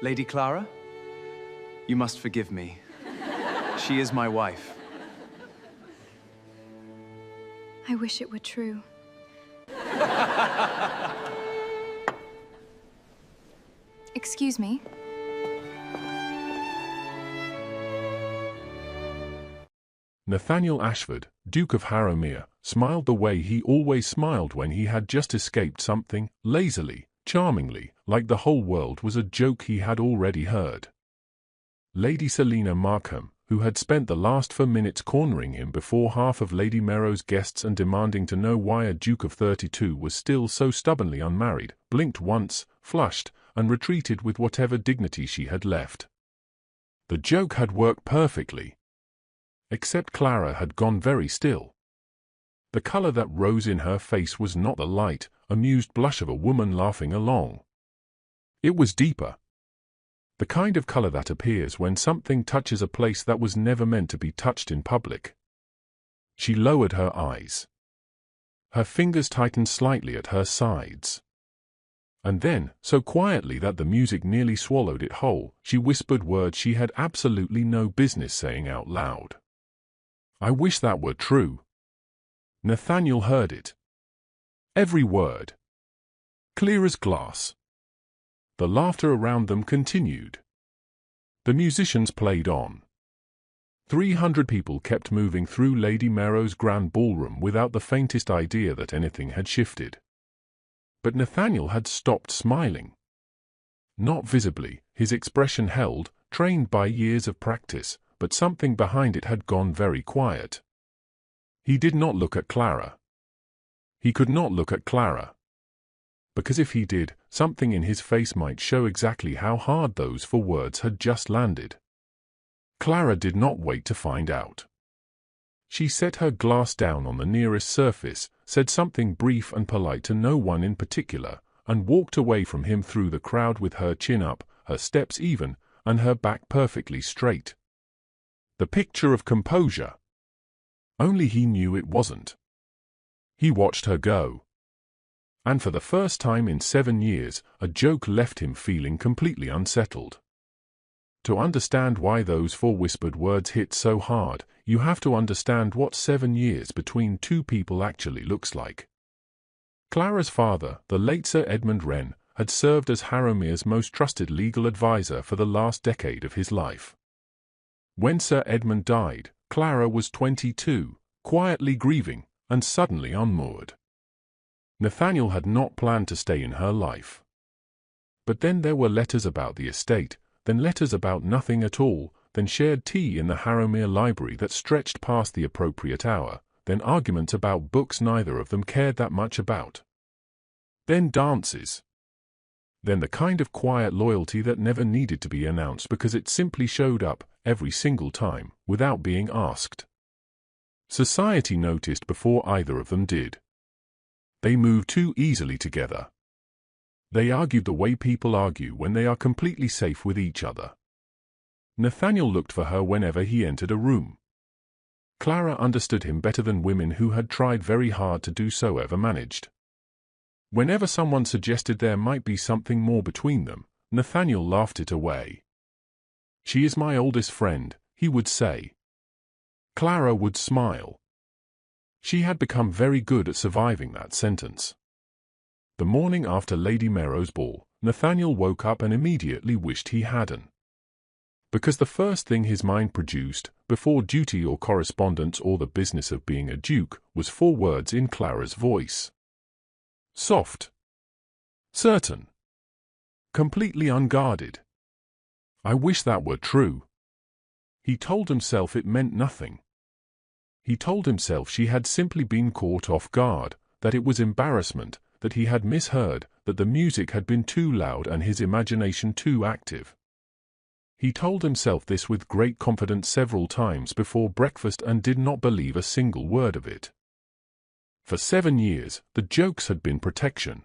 Lady Clara, you must forgive me. She is my wife. I wish it were true. Excuse me. Nathaniel Ashford, Duke of Harrowmere, smiled the way he always smiled when he had just escaped something, lazily, charmingly, like the whole world was a joke he had already heard. Lady Selina Markham, who had spent the last 4 minutes cornering him before half of Lady Merrow's guests and demanding to know why a Duke of 32 was still so stubbornly unmarried, blinked once, flushed, and retreated with whatever dignity she had left. The joke had worked perfectly. Except Clara had gone very still. The color that rose in her face was not the light, amused blush of a woman laughing along. It was deeper. The kind of color that appears when something touches a place that was never meant to be touched in public. She lowered her eyes. Her fingers tightened slightly at her sides. And then, so quietly that the music nearly swallowed it whole, she whispered words she had absolutely no business saying out loud. I wish that were true. Nathaniel heard it. Every word. Clear as glass. The laughter around them continued. The musicians played on. 300 people kept moving through Lady Merrow's grand ballroom without the faintest idea that anything had shifted. But Nathaniel had stopped smiling. Not visibly, his expression held, trained by years of practice, but something behind it had gone very quiet. He did not look at Clara. He could not look at Clara. Because if he did, something in his face might show exactly how hard those 4 words had just landed. Clara did not wait to find out. She set her glass down on the nearest surface, said something brief and polite to no one in particular, and walked away from him through the crowd with her chin up, her steps even, and her back perfectly straight. The picture of composure. Only he knew it wasn't. He watched her go. And for the first time in 7 years, a joke left him feeling completely unsettled. To understand why those 4 whispered words hit so hard, you have to understand what 7 years between 2 people actually looks like. Clara's father, the late Sir Edmund Wren, had served as Harrowmere's most trusted legal advisor for the last decade of his life. When Sir Edmund died, Clara was 22, quietly grieving, and suddenly unmoored. Nathaniel had not planned to stay in her life. But then there were letters about the estate, then letters about nothing at all, then shared tea in the Harrowmere library that stretched past the appropriate hour, then arguments about books neither of them cared that much about. Then dances. Then the kind of quiet loyalty that never needed to be announced because it simply showed up, every single time, without being asked. Society noticed before either of them did. They moved too easily together. They argued the way people argue when they are completely safe with each other. Nathaniel looked for her whenever he entered a room. Clara understood him better than women who had tried very hard to do so ever managed. Whenever someone suggested there might be something more between them, Nathaniel laughed it away. She is my oldest friend, he would say. Clara would smile. She had become very good at surviving that sentence. The morning after Lady Merrow's ball, Nathaniel woke up and immediately wished he hadn't. Because the first thing his mind produced, before duty or correspondence or the business of being a duke, was 4 words in Clara's voice. Soft. Certain. Completely unguarded. I wish that were true. He told himself it meant nothing. He told himself she had simply been caught off guard, that it was embarrassment, that he had misheard, that the music had been too loud and his imagination too active. He told himself this with great confidence several times before breakfast and did not believe a single word of it. For 7 years, the jokes had been protection.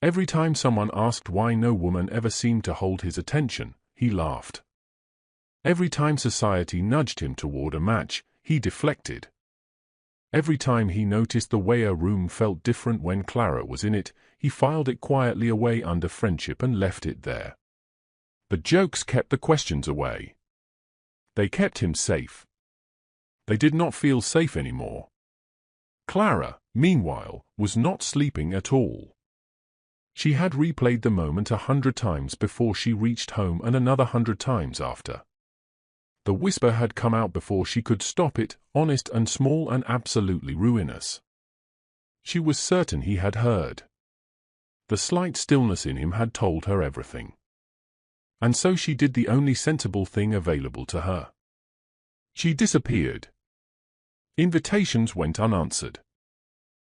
Every time someone asked why no woman ever seemed to hold his attention, he laughed. Every time society nudged him toward a match, he deflected. Every time he noticed the way a room felt different when Clara was in it, he filed it quietly away under friendship and left it there. The jokes kept the questions away. They kept him safe. They did not feel safe anymore. Clara, meanwhile, was not sleeping at all. She had replayed the moment 100 times before she reached home and another 100 times after. The whisper had come out before she could stop it, honest and small and absolutely ruinous. She was certain he had heard. The slight stillness in him had told her everything. And so she did the only sensible thing available to her. She disappeared. Invitations went unanswered.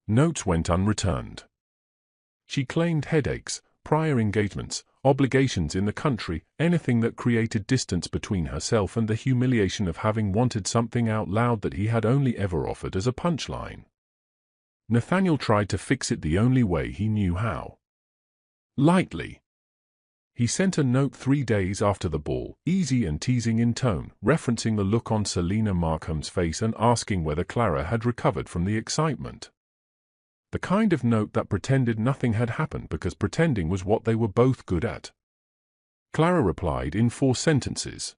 Notes went unreturned. She claimed headaches, prior engagements, obligations in the country, anything that created distance between herself and the humiliation of having wanted something out loud that he had only ever offered as a punchline. Nathaniel tried to fix it the only way he knew how. Lightly. He sent a note 3 days after the ball, easy and teasing in tone, referencing the look on Selina Markham's face and asking whether Clara had recovered from the excitement. The kind of note that pretended nothing had happened because pretending was what they were both good at. Clara replied in 4 sentences.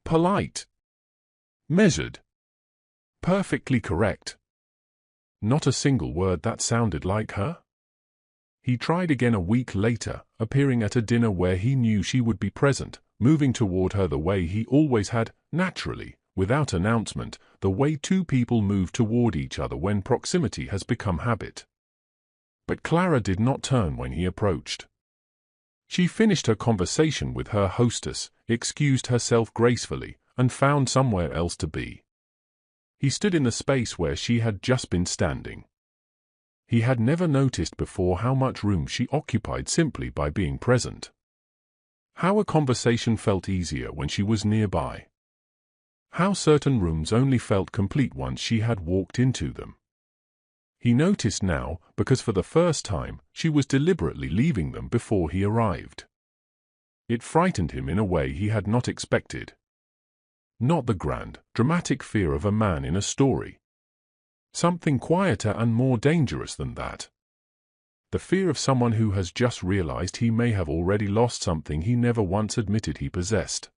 Polite. Measured. Perfectly correct. Not a single word that sounded like her. He tried again a week later, appearing at a dinner where he knew she would be present, moving toward her the way he always had, naturally, without announcement, the way 2 people move toward each other when proximity has become habit. But Clara did not turn when he approached. She finished her conversation with her hostess, excused herself gracefully, and found somewhere else to be. He stood in the space where she had just been standing. He had never noticed before how much room she occupied simply by being present. How a conversation felt easier when she was nearby. How certain rooms only felt complete once she had walked into them. He noticed now, because for the first time, she was deliberately leaving them before he arrived. It frightened him in a way he had not expected. Not the grand, dramatic fear of a man in a story. Something quieter and more dangerous than that. The fear of someone who has just realized he may have already lost something he never once admitted he possessed.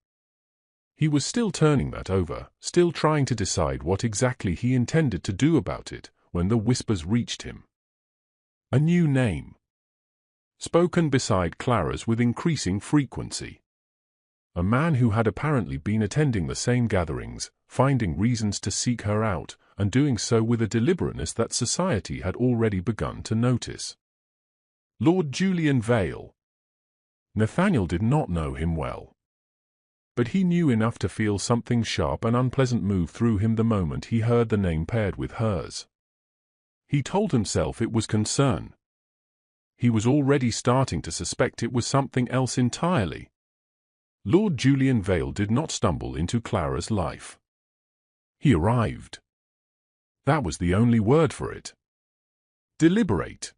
He was still turning that over, still trying to decide what exactly he intended to do about it, when the whispers reached him. A new name. Spoken beside Clara's with increasing frequency. A man who had apparently been attending the same gatherings, finding reasons to seek her out, and doing so with a deliberateness that society had already begun to notice. Lord Julian Vale. Nathaniel did not know him well. But he knew enough to feel something sharp and unpleasant move through him the moment he heard the name paired with hers. He told himself it was concern. He was already starting to suspect it was something else entirely. Lord Julian Vale did not stumble into Clara's life. He arrived. That was the only word for it. Deliberate.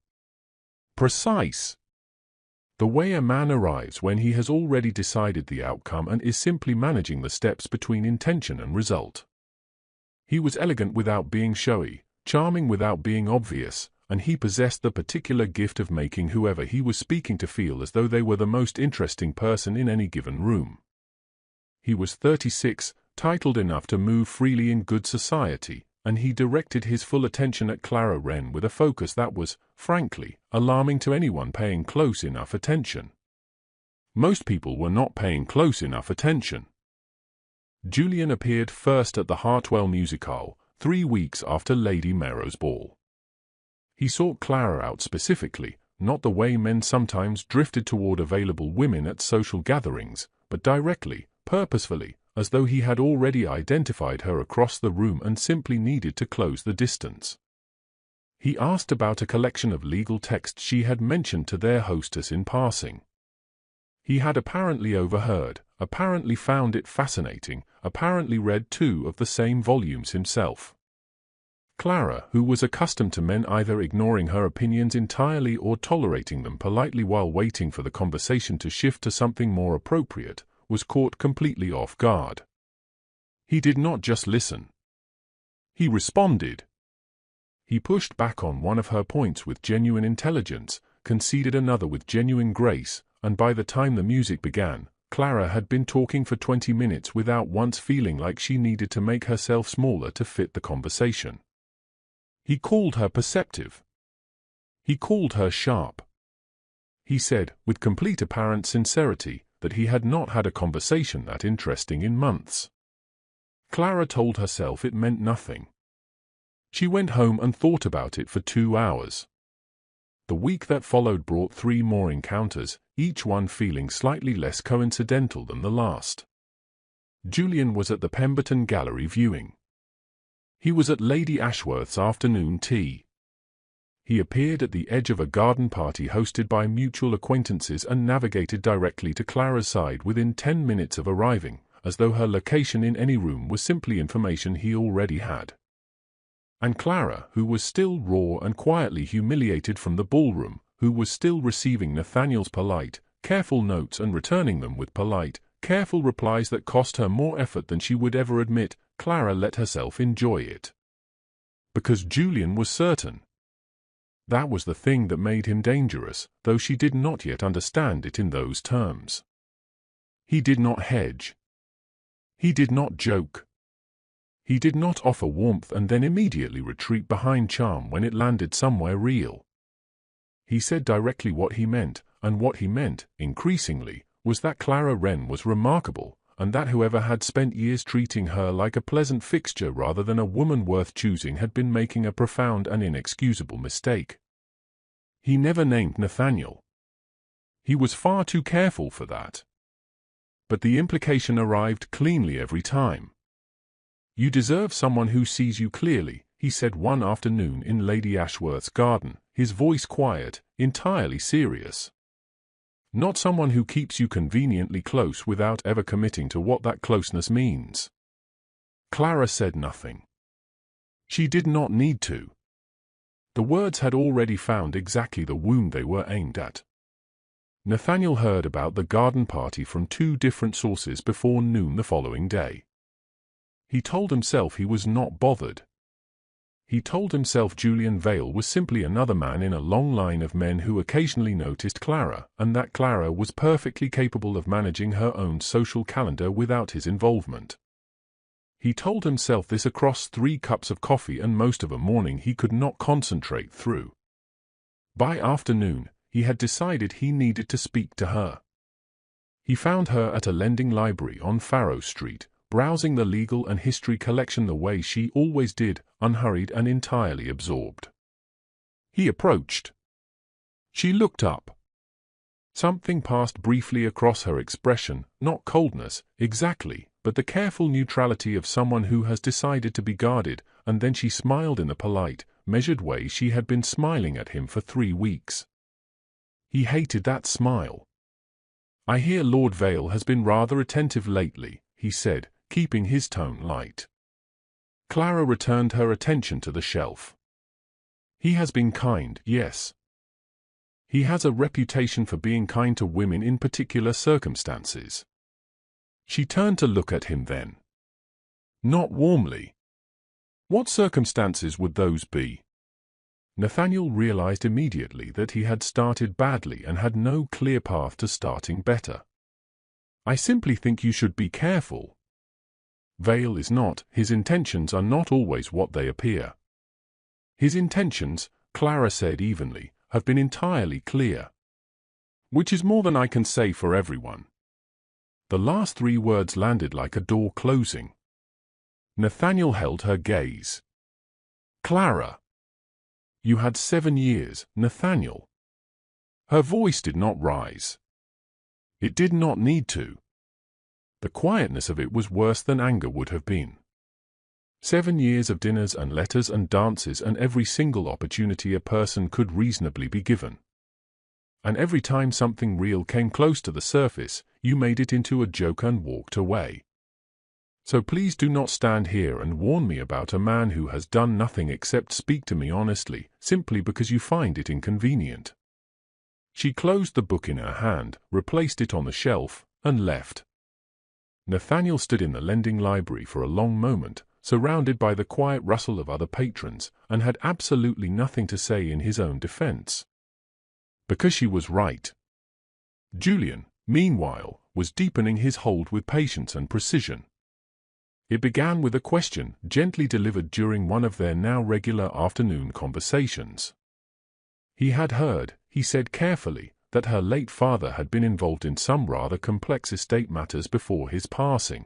Precise. The way a man arrives when he has already decided the outcome and is simply managing the steps between intention and result. He was elegant without being showy, charming without being obvious, and he possessed the particular gift of making whoever he was speaking to feel as though they were the most interesting person in any given room. He was 36, titled enough to move freely in good society, and he directed his full attention at Clara Wren with a focus that was, frankly, alarming to anyone paying close enough attention. Most people were not paying close enough attention. Julian appeared first at the Hartwell Music Hall, 3 weeks after Lady Merrow's ball. He sought Clara out specifically, not the way men sometimes drifted toward available women at social gatherings, but directly, purposefully, as though he had already identified her across the room and simply needed to close the distance. He asked about a collection of legal texts she had mentioned to their hostess in passing. He had apparently overheard, apparently found it fascinating, apparently read 2 of the same volumes himself. Clara, who was accustomed to men either ignoring her opinions entirely or tolerating them politely while waiting for the conversation to shift to something more appropriate, was caught completely off guard. He did not just listen. He responded. He pushed back on one of her points with genuine intelligence, conceded another with genuine grace, and by the time the music began, Clara had been talking for 20 minutes without once feeling like she needed to make herself smaller to fit the conversation. He called her perceptive. He called her sharp. He said, with complete apparent sincerity, that he had not had a conversation that interesting in months. Clara told herself it meant nothing. She went home and thought about it for 2 hours. The week that followed brought 3 more encounters, each one feeling slightly less coincidental than the last. Julian was at the Pemberton Gallery viewing. He was at Lady Ashworth's afternoon tea. He appeared at the edge of a garden party hosted by mutual acquaintances and navigated directly to Clara's side within 10 minutes of arriving, as though her location in any room was simply information he already had. And Clara, who was still raw and quietly humiliated from the ballroom, who was still receiving Nathaniel's polite, careful notes and returning them with polite, careful replies that cost her more effort than she would ever admit, Clara let herself enjoy it. Because Julian was certain. That was the thing that made him dangerous, though she did not yet understand it in those terms. He did not hedge. He did not joke. He did not offer warmth and then immediately retreat behind charm when it landed somewhere real. He said directly what he meant, and what he meant, increasingly, was that Clara Wren was remarkable, and that whoever had spent years treating her like a pleasant fixture rather than a woman worth choosing had been making a profound and inexcusable mistake. He never named Nathaniel. He was far too careful for that. But the implication arrived cleanly every time. "You deserve someone who sees you clearly," he said one afternoon in Lady Ashworth's garden, his voice quiet, entirely serious. "Not someone who keeps you conveniently close without ever committing to what that closeness means." Clara said nothing. She did not need to. The words had already found exactly the wound they were aimed at. Nathaniel heard about the garden party from 2 different sources before noon the following day. He told himself he was not bothered. He told himself Julian Vale was simply another man in a long line of men who occasionally noticed Clara, and that Clara was perfectly capable of managing her own social calendar without his involvement. He told himself this across 3 cups of coffee and most of a morning he could not concentrate through. By afternoon, he had decided he needed to speak to her. He found her at a lending library on Farrow Street, browsing the legal and history collection the way she always did, unhurried and entirely absorbed. He approached. She looked up. Something passed briefly across her expression, not coldness, exactly, but the careful neutrality of someone who has decided to be guarded, and then she smiled in the polite, measured way she had been smiling at him for 3 weeks. He hated that smile. "I hear Lord Vale has been rather attentive lately," he said, keeping his tone light. Clara returned her attention to the shelf. "He has been kind, yes. He has a reputation for being kind to women in particular circumstances." She turned to look at him then. Not warmly. What circumstances would those be? Nathaniel realized immediately that he had started badly and had no clear path to starting better. "I simply think you should be careful. Vale is not, his intentions are not always what they appear." "His intentions," Clara said evenly, "have been entirely clear. Which is more than I can say for everyone." The last 3 words landed like a door closing. Nathaniel held her gaze. "Clara! You had 7 years, Nathaniel." Her voice did not rise. It did not need to. The quietness of it was worse than anger would have been. 7 years of dinners and letters and dances and every single opportunity a person could reasonably be given. And every time something real came close to the surface, you made it into a joke and walked away. So please do not stand here and warn me about a man who has done nothing except speak to me honestly, simply because you find it inconvenient. She closed the book in her hand, replaced it on the shelf, and left. Nathaniel stood in the lending library for a long moment, surrounded by the quiet rustle of other patrons, and had absolutely nothing to say in his own defense. Because she was right. Julian, meanwhile, was deepening his hold with patience and precision. It began with a question gently delivered during one of their now regular afternoon conversations. He had heard, he said carefully, that her late father had been involved in some rather complex estate matters before his passing.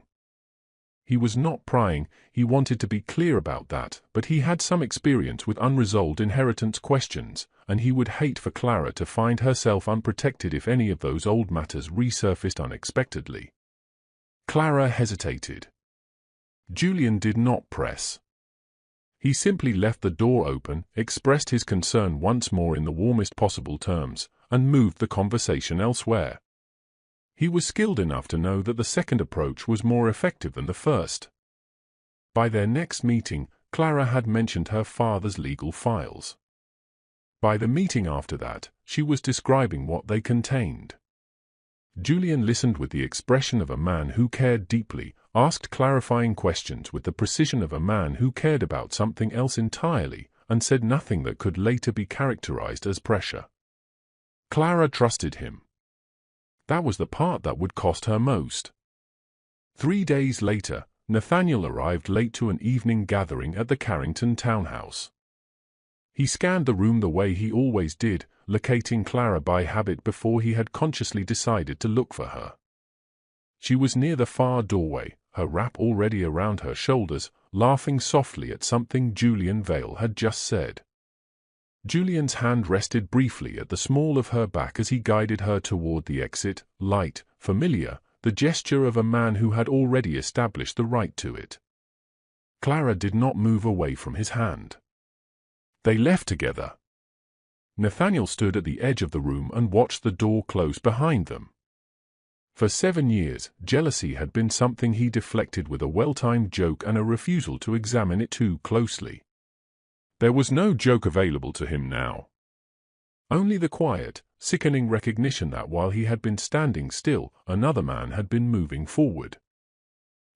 He was not prying, he wanted to be clear about that, but he had some experience with unresolved inheritance questions, and he would hate for Clara to find herself unprotected if any of those old matters resurfaced unexpectedly. Clara hesitated. Julian did not press. He simply left the door open, expressed his concern once more in the warmest possible terms, and moved the conversation elsewhere. He was skilled enough to know that the second approach was more effective than the first. By their next meeting, Clara had mentioned her father's legal files. By the meeting after that, she was describing what they contained. Julian listened with the expression of a man who cared deeply, asked clarifying questions with the precision of a man who cared about something else entirely, and said nothing that could later be characterized as pressure. Clara trusted him. That was the part that would cost her most. 3 days later, Nathaniel arrived late to an evening gathering at the Carrington townhouse. He scanned the room the way he always did, locating Clara by habit before he had consciously decided to look for her. She was near the far doorway, her wrap already around her shoulders, laughing softly at something Julian Vale had just said. Julian's hand rested briefly at the small of her back as he guided her toward the exit, light, familiar, the gesture of a man who had already established the right to it. Clara did not move away from his hand. They left together. Nathaniel stood at the edge of the room and watched the door close behind them. For 7 years, jealousy had been something he deflected with a well-timed joke and a refusal to examine it too closely. There was no joke available to him now. Only the quiet, sickening recognition that while he had been standing still, another man had been moving forward.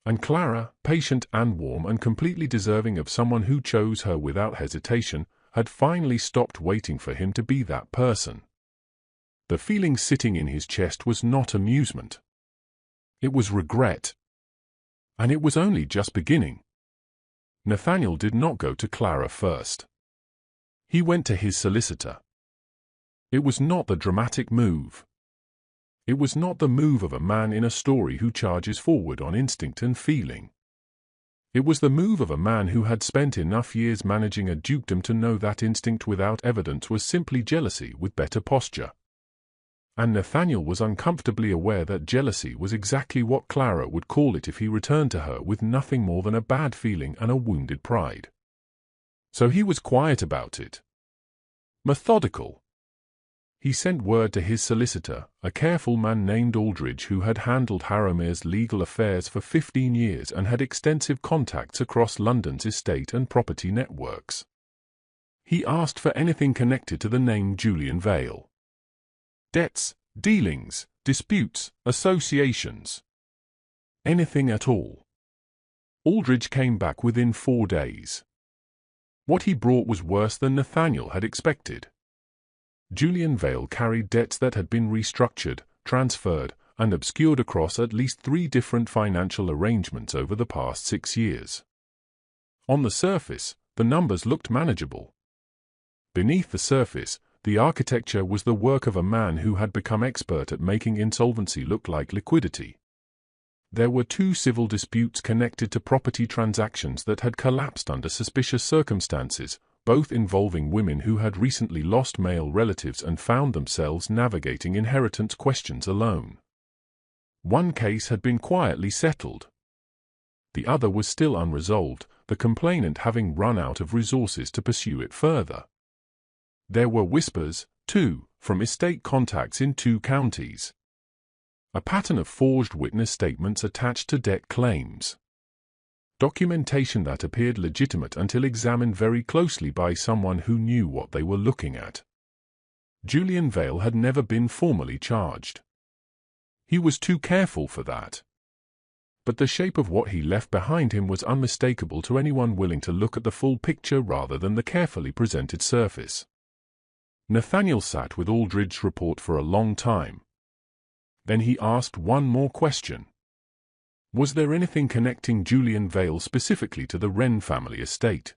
And Clara, patient and warm and completely deserving of someone who chose her without hesitation, had finally stopped waiting for him to be that person. The feeling sitting in his chest was not amusement. It was regret. And it was only just beginning. Nathaniel did not go to Clara first. He went to his solicitor. It was not the dramatic move. It was not the move of a man in a story who charges forward on instinct and feeling. It was the move of a man who had spent enough years managing a dukedom to know that instinct without evidence was simply jealousy with better posture. And Nathaniel was uncomfortably aware that jealousy was exactly what Clara would call it if he returned to her with nothing more than a bad feeling and a wounded pride. So he was quiet about it. Methodical. He sent word to his solicitor, a careful man named Aldridge who had handled Harrowmere's legal affairs for 15 years and had extensive contacts across London's estate and property networks. He asked for anything connected to the name Julian Vale. Debts, dealings, disputes, associations. Anything at all. Aldridge came back within 4 days. What he brought was worse than Nathaniel had expected. Julian Vale carried debts that had been restructured, transferred, and obscured across at least 3 different financial arrangements over the past 6 years. On the surface, the numbers looked manageable. Beneath the surface, the architecture was the work of a man who had become expert at making insolvency look like liquidity. There were 2 civil disputes connected to property transactions that had collapsed under suspicious circumstances, both involving women who had recently lost male relatives and found themselves navigating inheritance questions alone. One case had been quietly settled. The other was still unresolved, the complainant having run out of resources to pursue it further. There were whispers, too, from estate contacts in 2 counties. A pattern of forged witness statements attached to debt claims. Documentation that appeared legitimate until examined very closely by someone who knew what they were looking at. Julian Vale had never been formally charged. He was too careful for that. But the shape of what he left behind him was unmistakable to anyone willing to look at the full picture rather than the carefully presented surface. Nathaniel sat with Aldridge's report for a long time. Then he asked one more question. Was there anything connecting Julian Vale specifically to the Wren family estate?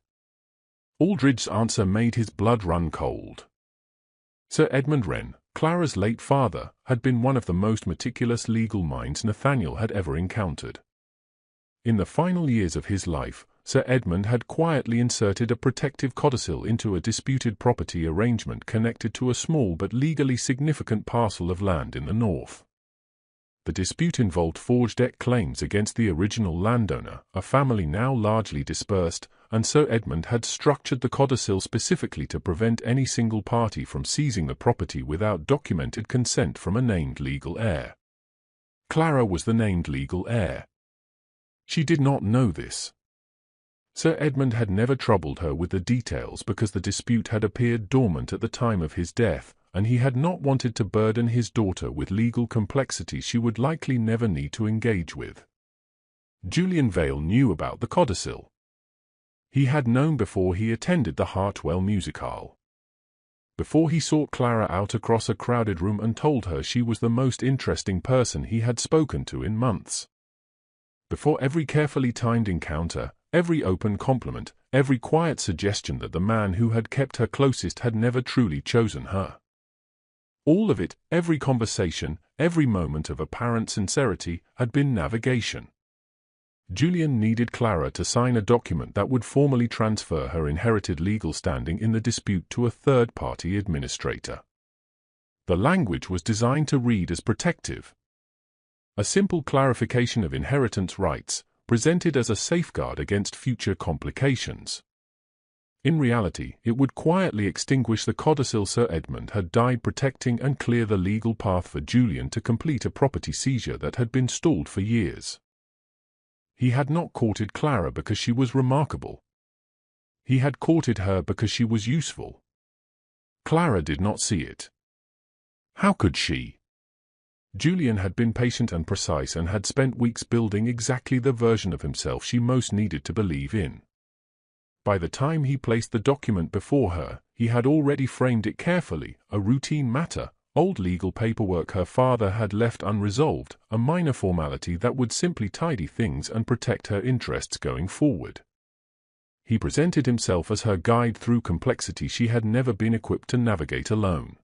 Aldridge's answer made his blood run cold. Sir Edmund Wren, Clara's late father, had been one of the most meticulous legal minds Nathaniel had ever encountered. In the final years of his life, Sir Edmund had quietly inserted a protective codicil into a disputed property arrangement connected to a small but legally significant parcel of land in the north. The dispute involved forged debt claims against the original landowner, a family now largely dispersed, and Sir Edmund had structured the codicil specifically to prevent any single party from seizing the property without documented consent from a named legal heir. Clara was the named legal heir. She did not know this. Sir Edmund had never troubled her with the details because the dispute had appeared dormant at the time of his death, and he had not wanted to burden his daughter with legal complexities she would likely never need to engage with. Julian Vale knew about the codicil. He had known before he attended the Hartwell musical. Before he sought Clara out across a crowded room and told her she was the most interesting person he had spoken to in months. Before every carefully timed encounter, every open compliment, every quiet suggestion that the man who had kept her closest had never truly chosen her. All of it, every conversation, every moment of apparent sincerity, had been navigation. Julian needed Clara to sign a document that would formally transfer her inherited legal standing in the dispute to a third-party administrator. The language was designed to read as protective. A simple clarification of inheritance rights, presented as a safeguard against future complications. In reality, it would quietly extinguish the codicil Sir Edmund had died protecting and clear the legal path for Julian to complete a property seizure that had been stalled for years. He had not courted Clara because she was remarkable. He had courted her because she was useful. Clara did not see it. How could she? Julian had been patient and precise and had spent weeks building exactly the version of himself she most needed to believe in. By the time he placed the document before her, he had already framed it carefully, a routine matter, old legal paperwork her father had left unresolved, a minor formality that would simply tidy things and protect her interests going forward. He presented himself as her guide through complexity she had never been equipped to navigate alone.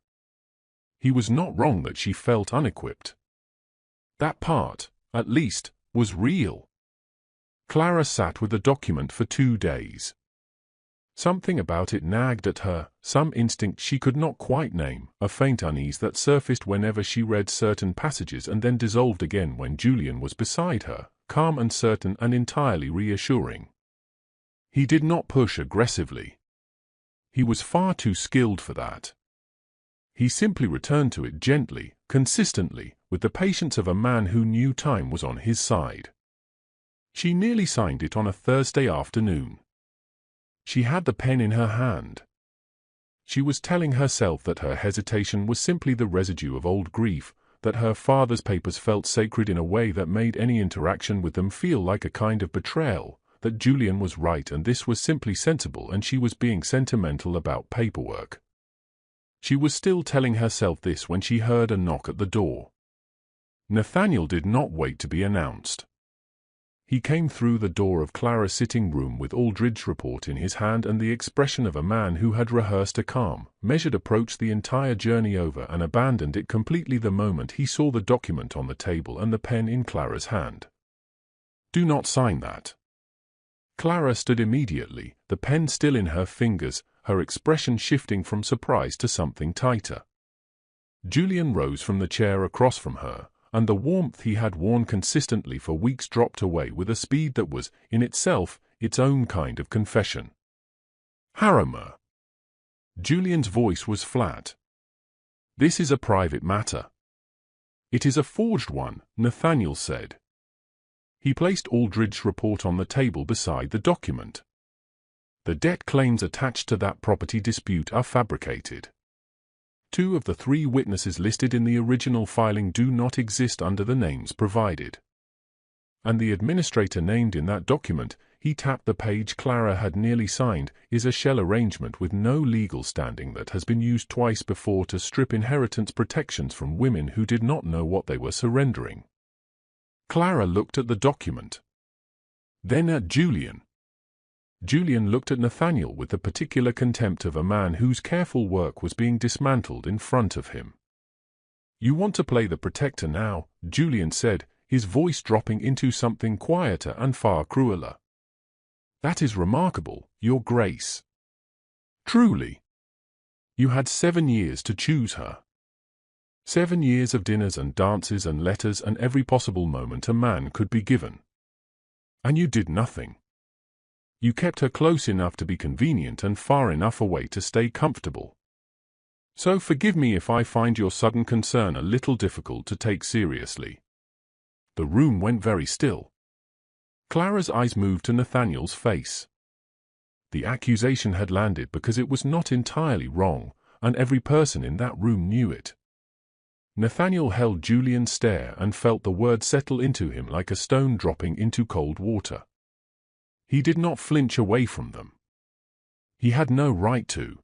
He was not wrong that she felt unequipped. That part, at least, was real. Clara sat with the document for 2 days. Something about it nagged at her, some instinct she could not quite name, a faint unease that surfaced whenever she read certain passages and then dissolved again when Julian was beside her, calm and certain and entirely reassuring. He did not push aggressively. He was far too skilled for that. He simply returned to it gently, consistently, with the patience of a man who knew time was on his side. She nearly signed it on a Thursday afternoon. She had the pen in her hand. She was telling herself that her hesitation was simply the residue of old grief, that her father's papers felt sacred in a way that made any interaction with them feel like a kind of betrayal, that Julian was right and this was simply sensible and she was being sentimental about paperwork. She was still telling herself this when she heard a knock at the door. Nathaniel did not wait to be announced. He came through the door of Clara's sitting room with Aldridge's report in his hand and the expression of a man who had rehearsed a calm, measured approach the entire journey over and abandoned it completely the moment he saw the document on the table and the pen in Clara's hand. "Do not sign that." Clara stood immediately, the pen still in her fingers, her expression shifting from surprise to something tighter. Julian rose from the chair across from her, and the warmth he had worn consistently for weeks dropped away with a speed that was, in itself, its own kind of confession. "Harrimer." Julian's voice was flat. "This is a private matter." "It is a forged one," Nathaniel said. He placed Aldridge's report on the table beside the document. "The debt claims attached to that property dispute are fabricated. 2 of the 3 witnesses listed in the original filing do not exist under the names provided. And the administrator named in that document, he tapped the page Clara had nearly signed. Is a shell arrangement with no legal standing that has been used twice before to strip inheritance protections from women who did not know what they were surrendering. Clara looked at the document. Then at Julian. Julian looked at Nathaniel with the particular contempt of a man whose careful work was being dismantled in front of him. "You want to play the protector now," Julian said, his voice dropping into something quieter and far crueler. "That is remarkable, Your Grace. Truly. You had 7 years to choose her. 7 years of dinners and dances and letters and every possible moment a man could be given. And you did nothing. You kept her close enough to be convenient and far enough away to stay comfortable. So forgive me if I find your sudden concern a little difficult to take seriously." The room went very still. Clara's eyes moved to Nathaniel's face. The accusation had landed because it was not entirely wrong, and every person in that room knew it. Nathaniel held Julian's stare and felt the words settle into him like a stone dropping into cold water. He did not flinch away from them. He had no right to.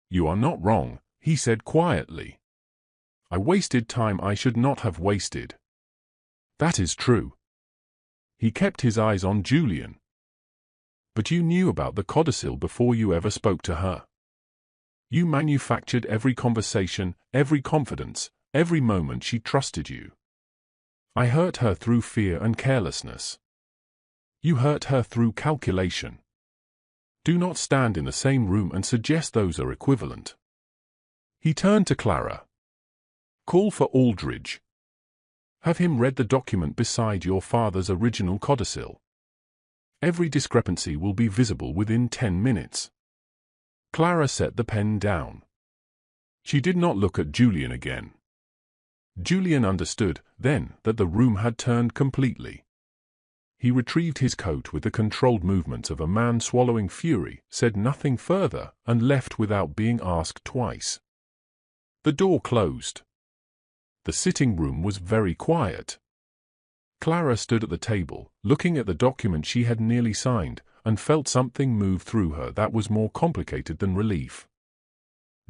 "You are not wrong," he said quietly. "I wasted time I should not have wasted. That is true." He kept his eyes on Julian. "But you knew about the codicil before you ever spoke to her. You manufactured every conversation, every confidence, every moment she trusted you. I hurt her through fear and carelessness. You hurt her through calculation. Do not stand in the same room and suggest those are equivalent." He turned to Clara. "Call for Aldridge. Have him read the document beside your father's original codicil. Every discrepancy will be visible within 10 minutes. Clara set the pen down. She did not look at Julian again. Julian understood, then, that the room had turned completely. He retrieved his coat with the controlled movements of a man swallowing fury, said nothing further, and left without being asked twice. The door closed. The sitting room was very quiet. Clara stood at the table, looking at the document she had nearly signed, and felt something move through her that was more complicated than relief.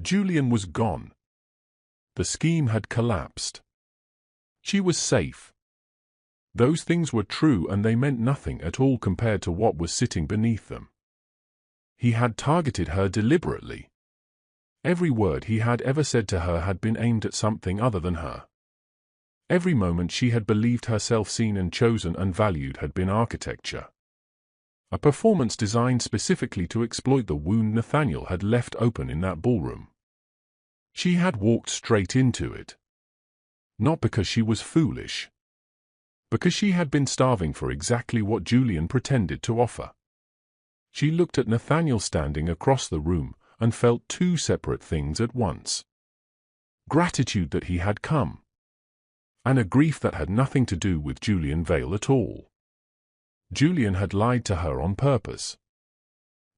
Julian was gone. The scheme had collapsed. She was safe. Those things were true and they meant nothing at all compared to what was sitting beneath them. He had targeted her deliberately. Every word he had ever said to her had been aimed at something other than her. Every moment she had believed herself seen and chosen and valued had been architecture. A performance designed specifically to exploit the wound Nathaniel had left open in that ballroom. She had walked straight into it. Not because she was foolish. Because she had been starving for exactly what Julian pretended to offer. She looked at Nathaniel standing across the room and felt 2 separate things at once. Gratitude that he had come. And a grief that had nothing to do with Julian Vale at all. Julian had lied to her on purpose.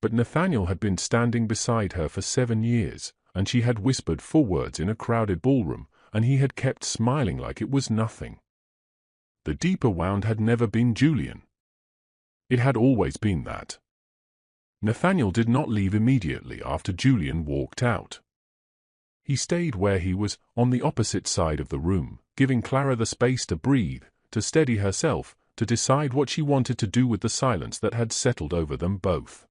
But Nathaniel had been standing beside her for 7 years, and she had whispered 4 words in a crowded ballroom, and he had kept smiling like it was nothing. The deeper wound had never been Julian. It had always been that. Nathaniel did not leave immediately after Julian walked out. He stayed where he was, on the opposite side of the room, giving Clara the space to breathe, to steady herself, to decide what she wanted to do with the silence that had settled over them both.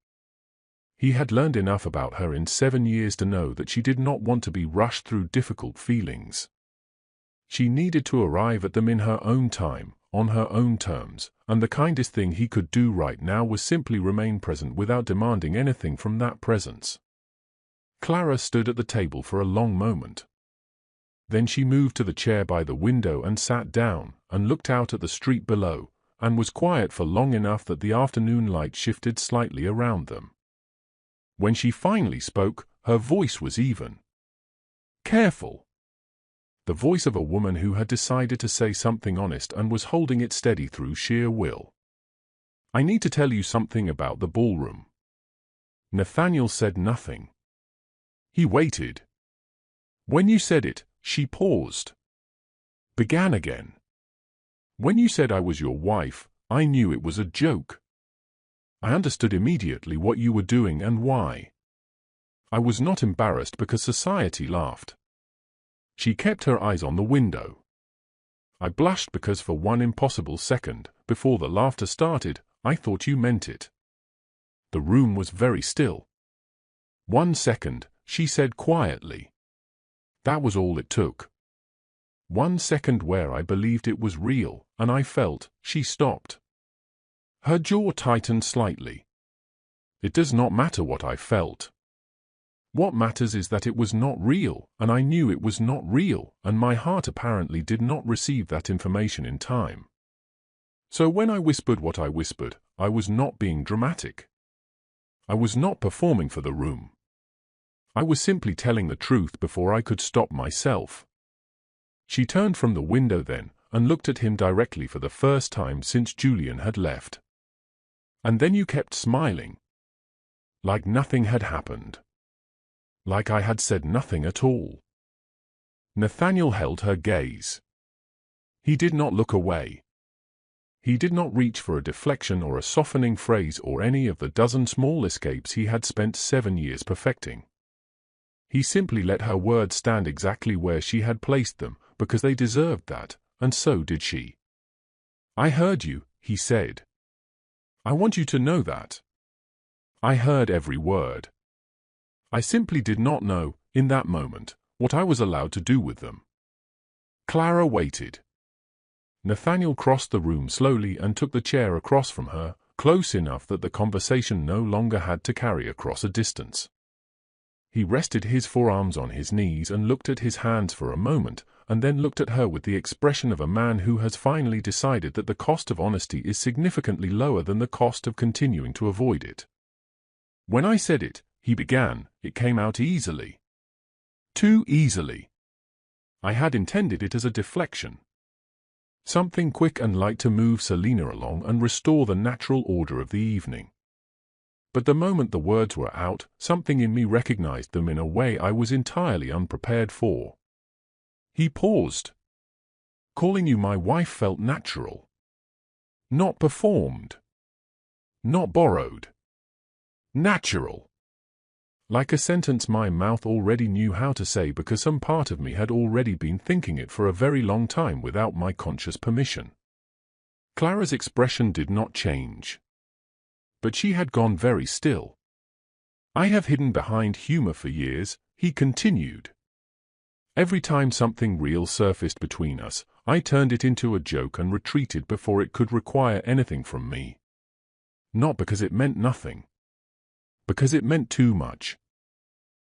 He had learned enough about her in 7 years to know that she did not want to be rushed through difficult feelings. She needed to arrive at them in her own time, on her own terms, and the kindest thing he could do right now was simply remain present without demanding anything from that presence. Clara stood at the table for a long moment. Then she moved to the chair by the window and sat down, and looked out at the street below, and was quiet for long enough that the afternoon light shifted slightly around them. When she finally spoke, her voice was even. Careful. The voice of a woman who had decided to say something honest and was holding it steady through sheer will. "I need to tell you something about the ballroom." Nathaniel said nothing. He waited. "When you said it," she paused. Began again. "When you said I was your wife, I knew it was a joke. I understood immediately what you were doing and why. I was not embarrassed because society laughed. She kept her eyes on the window. I blushed because for one impossible second, before the laughter started, I thought you meant it. The room was very still. 1 second, she said quietly. That was all it took. 1 second where I believed it was real, and I felt, she stopped. Her jaw tightened slightly. It does not matter what I felt. What matters is that it was not real, and I knew it was not real, and my heart apparently did not receive that information in time. So when I whispered what I whispered, I was not being dramatic. I was not performing for the room. I was simply telling the truth before I could stop myself. She turned from the window then, and looked at him directly for the first time since Julian had left. And then you kept smiling. Like nothing had happened. Like I had said nothing at all. Nathaniel held her gaze. He did not look away. He did not reach for a deflection or a softening phrase or any of the dozen small escapes he had spent 7 years perfecting. He simply let her words stand exactly where she had placed them, because they deserved that, and so did she. I heard you, he said. I want you to know that. I heard every word. I simply did not know, in that moment, what I was allowed to do with them. Clara waited. Nathaniel crossed the room slowly and took the chair across from her, close enough that the conversation no longer had to carry across a distance. He rested his forearms on his knees and looked at his hands for a moment, and then looked at her with the expression of a man who has finally decided that the cost of honesty is significantly lower than the cost of continuing to avoid it. When I said it, he began, it came out easily. Too easily. I had intended it as a deflection. Something quick and light to move Selina along and restore the natural order of the evening. But the moment the words were out, something in me recognized them in a way I was entirely unprepared for. He paused. Calling you my wife felt natural. Not performed. Not borrowed. Natural. Like a sentence my mouth already knew how to say because some part of me had already been thinking it for a very long time without my conscious permission. Clara's expression did not change. But she had gone very still. I have hidden behind humor for years, he continued. Every time something real surfaced between us, I turned it into a joke and retreated before it could require anything from me. Not because it meant nothing. Because it meant too much.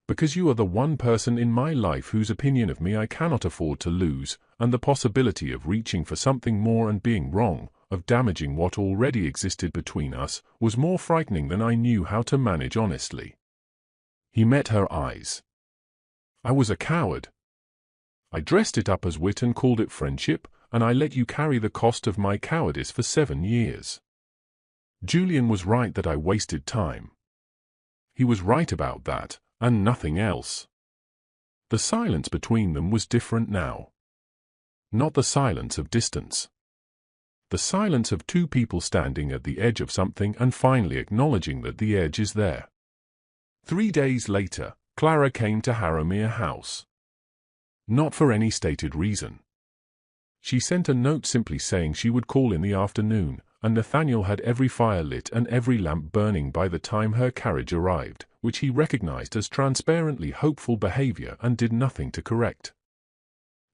Because you are the one person in my life whose opinion of me I cannot afford to lose, and the possibility of reaching for something more and being wrong, of damaging what already existed between us, was more frightening than I knew how to manage honestly. He met her eyes. I was a coward. I dressed it up as wit and called it friendship, and I let you carry the cost of my cowardice for 7 years. Julian was right that I wasted time. He was right about that, and nothing else. The silence between them was different now. Not the silence of distance. The silence of two people standing at the edge of something and finally acknowledging that the edge is there. 3 days later, Clara came to Harrowmere House. Not for any stated reason. She sent a note simply saying she would call in the afternoon, and Nathaniel had every fire lit and every lamp burning by the time her carriage arrived, which he recognized as transparently hopeful behavior and did nothing to correct.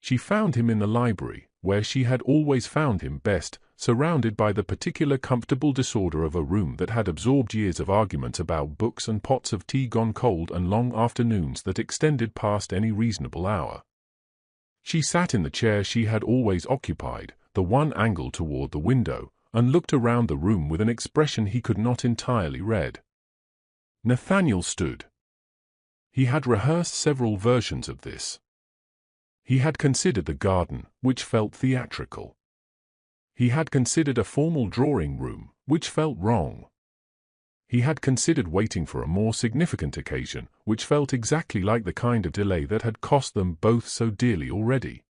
She found him in the library, where she had always found him best, surrounded by the particular comfortable disorder of a room that had absorbed years of argument about books and pots of tea gone cold and long afternoons that extended past any reasonable hour. She sat in the chair she had always occupied, the one angle toward the window, and looked around the room with an expression he could not entirely read. Nathaniel stood. He had rehearsed several versions of this. He had considered the garden, which felt theatrical. He had considered a formal drawing room, which felt wrong. He had considered waiting for a more significant occasion, which felt exactly like the kind of delay that had cost them both so dearly already.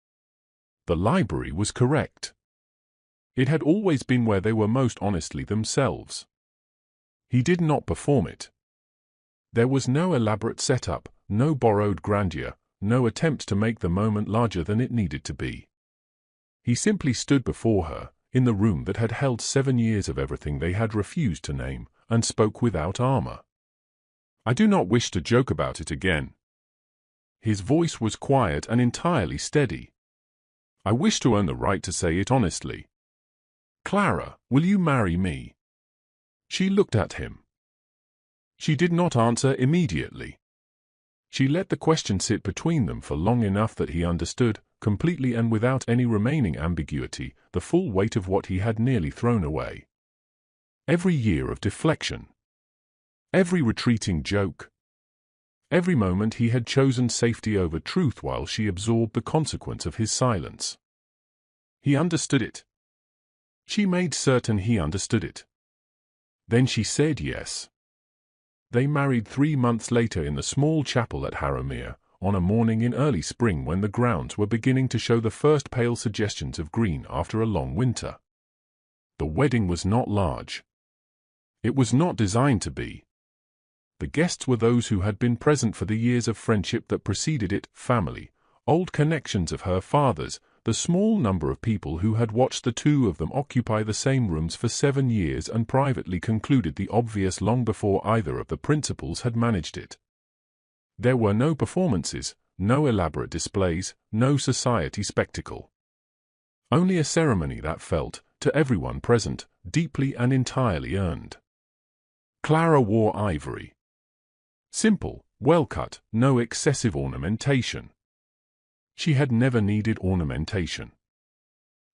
The library was correct. It had always been where they were most honestly themselves. He did not perform it. There was no elaborate setup, no borrowed grandeur, no attempt to make the moment larger than it needed to be. He simply stood before her, in the room that had held 7 years of everything they had refused to name, and spoke without armor. "I do not wish to joke about it again." His voice was quiet and entirely steady. "I wish to earn the right to say it honestly. Clara, will you marry me?" She looked at him. She did not answer immediately. She let the question sit between them for long enough that he understood, completely and without any remaining ambiguity, the full weight of what he had nearly thrown away. Every year of deflection. Every retreating joke. Every moment he had chosen safety over truth while she absorbed the consequence of his silence. He understood it. She made certain he understood it. Then she said yes. They married 3 months later in the small chapel at Harrowmere, on a morning in early spring when the grounds were beginning to show the first pale suggestions of green after a long winter. The wedding was not large. It was not designed to be. The guests were those who had been present for the years of friendship that preceded it, family, old connections of her father's, the small number of people who had watched the two of them occupy the same rooms for 7 years and privately concluded the obvious long before either of the principals had managed it. There were no performances, no elaborate displays, no society spectacle. Only a ceremony that felt, to everyone present, deeply and entirely earned. Clara wore ivory. Simple, well-cut, no excessive ornamentation. She had never needed ornamentation.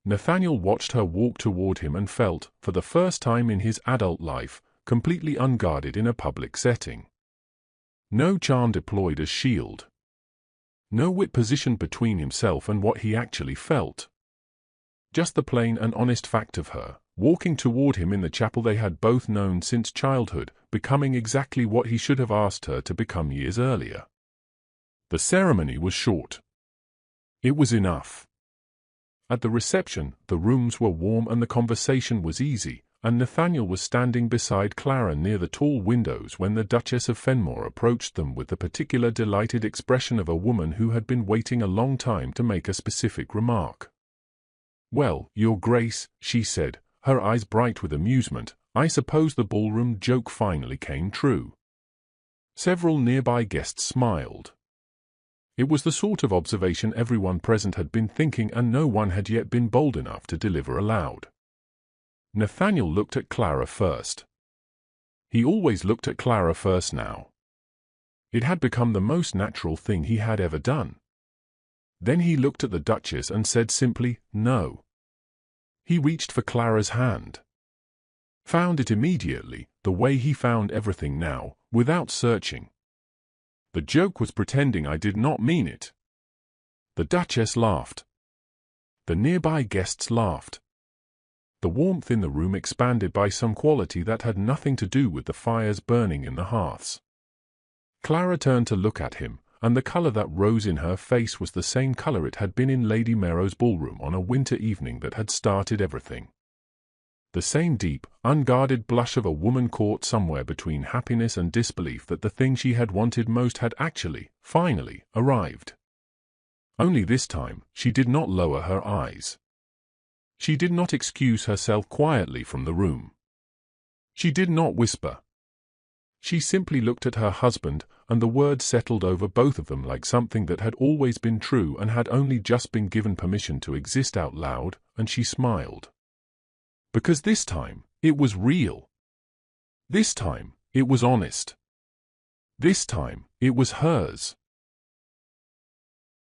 Nathaniel watched her walk toward him and felt, for the first time in his adult life, completely unguarded in a public setting. No charm deployed as shield. No wit positioned between himself and what he actually felt. Just the plain and honest fact of her, walking toward him in the chapel they had both known since childhood, becoming exactly what he should have asked her to become years earlier. The ceremony was short. It was enough. At the reception, the rooms were warm and the conversation was easy, and Nathaniel was standing beside Clara near the tall windows when the Duchess of Fenmore approached them with the particular delighted expression of a woman who had been waiting a long time to make a specific remark. "Well, Your Grace," she said, her eyes bright with amusement, "I suppose the ballroom joke finally came true." Several nearby guests smiled. It was the sort of observation everyone present had been thinking and no one had yet been bold enough to deliver aloud. Nathaniel looked at Clara first. He always looked at Clara first now. It had become the most natural thing he had ever done. Then he looked at the Duchess and said simply, "No." He reached for Clara's hand. Found it immediately, the way he found everything now, without searching. The joke was pretending I did not mean it. The Duchess laughed. The nearby guests laughed. The warmth in the room expanded by some quality that had nothing to do with the fires burning in the hearths. Clara turned to look at him, and the color that rose in her face was the same color it had been in Lady Merrow's ballroom on a winter evening that had started everything. The same deep, unguarded blush of a woman caught somewhere between happiness and disbelief that the thing she had wanted most had actually, finally, arrived. Only this time, she did not lower her eyes. She did not excuse herself quietly from the room. She did not whisper. She simply looked at her husband, and the words settled over both of them like something that had always been true and had only just been given permission to exist out loud, and she smiled. Because this time, it was real. This time, it was honest. This time, it was hers.